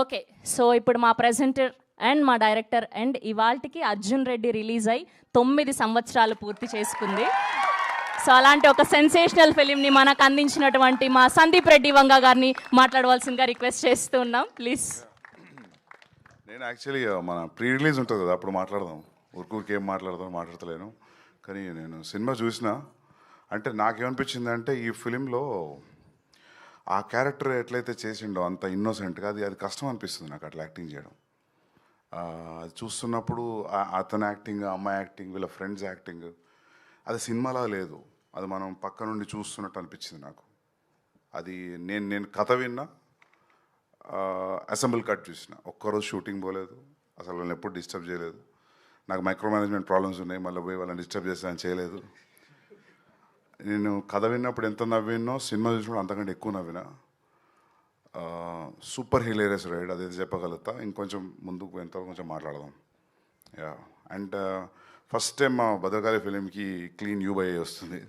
Okay, so ఇప్పుడు మా presenter and మా డైరెక్టర్ అండ్ ఇవాల్టికి అర్జున్ రెడ్డి రిలీజ్ అయి 9 సంవత్సరాలు పూర్తి చేసుకుంది. సో అలాంటి ఒక సెన్సేషనల్ ఫిలింని మనకు అందించినటువంటి మా సందీప్ రెడ్డి వంగ గారిని మాట్లాడవలసిందిగా రిక్వెస్ట్ చేస్తూ ఉన్నాం, ప్లీజ్. నేను యాక్చువల్లీ మన ప్రీ రిలీజ్ ఉంటుంది కదా, అప్పుడు మాట్లాడదాం. ఊరికూరికి ఏం మాట్లాడతలేను. కానీ నేను సినిమా చూసిన అంటే నాకేమనిపించింది అంటే ఈ ఫిలింలో ఆ క్యారెక్టర్ ఎట్లయితే చేసిండో అంత ఇన్నోసెంట్గా అది కష్టం అనిపిస్తుంది నాకు అట్లా యాక్టింగ్ చేయడం. అది చూస్తున్నప్పుడు అతని యాక్టింగ్, అమ్మాయి యాక్టింగ్, వీళ్ళ ఫ్రెండ్స్ యాక్టింగ్ అది సినిమాలా లేదు. అది మనం పక్క నుండి చూస్తున్నట్టు అనిపించింది నాకు. అది నేను కథ విన్నా, అసెంబుల్ కట్ చూసిన. ఒక్కరోజు షూటింగ్ పోలేదు, అసలు వాళ్ళని ఎప్పుడు డిస్టర్బ్ చేయలేదు. నాకు మైక్రో మేనేజ్మెంట్ ప్రాబ్లమ్స్ ఉన్నాయి, మళ్ళీ పోయి వాళ్ళని డిస్టర్బ్ చేస్తానని చేయలేదు. నేను కథ విన్నప్పుడు ఎంత నవ్వినో సినిమా చూసినప్పుడు అంతకంటే ఎక్కువ నవ్వినా. సూపర్ హిలేరియస్ రైడ్, అదైతే చెప్పగలుగుతా. ఇంకొంచెం ముందుకు పోయిన కొంచెం మాట్లాడదాం. యా, అండ్ ఫస్ట్ టైం మా భద్రకాళి ఫిలింకి క్లీన్ యూబై వస్తుంది.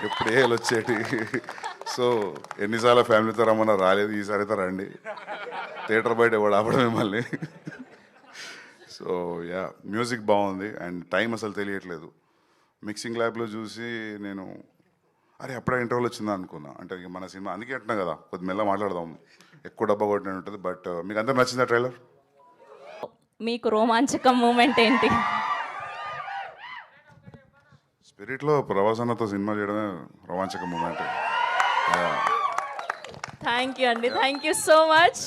ఎప్పుడు ఏళ్ళు వచ్చేటి. సో ఎన్నిసార్లు ఫ్యామిలీతో రమ్మన్నా రాలేదు, ఈసారి అయితే రండి. థియేటర్ బయట ఎవడు ఆపడం మిమ్మల్ని. సో యా, మ్యూజిక్ బాగుంది అండ్ టైం అసలు తెలియట్లేదు. మిక్సింగ్ ల్యాబ్లో చూసి నేను అరే అప్పుడే ఇంటర్వ్యూలు వచ్చిందా అనుకున్నా. అంటే మన సినిమా అందుకే అంటున్నా కదా, కొద్ది మెల్ల మాట్లాడదాం, ఎక్కువ డబ్బా కొట్టిన ఉంటుంది. బట్ మీకు అందరూ నచ్చిందా ట్రైలర్? మీకు రోమాంచకం మూమెంట్ ఏంటి? స్పిరిట్లో ప్రభాసన్నతో సినిమా చేయడమే రోమాంచక మూమెంట్. థ్యాంక్ యూ అండి, thank you so much.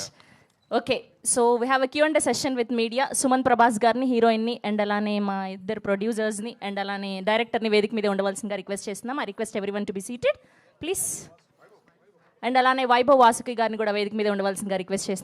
Okay, so we have a Q&A session with media. Suman Prabhas గారిని, హీరోయిన్ని, అండ్ అలానే మా ఇద్దరు ప్రొడ్యూసర్స్ని అండ్ అలానే డైరెక్టర్ని వేదిక మీద ఉండవలసిందిగా రిక్వెస్ట్ చేస్తున్నాం. I request everyone to be seated please. And అలానే వైభవ్ వాసుకి గారిని కూడా వేదిక మీద ఉండవలసిందిగా రిక్వెస్ట్ చేస్తున్నాం.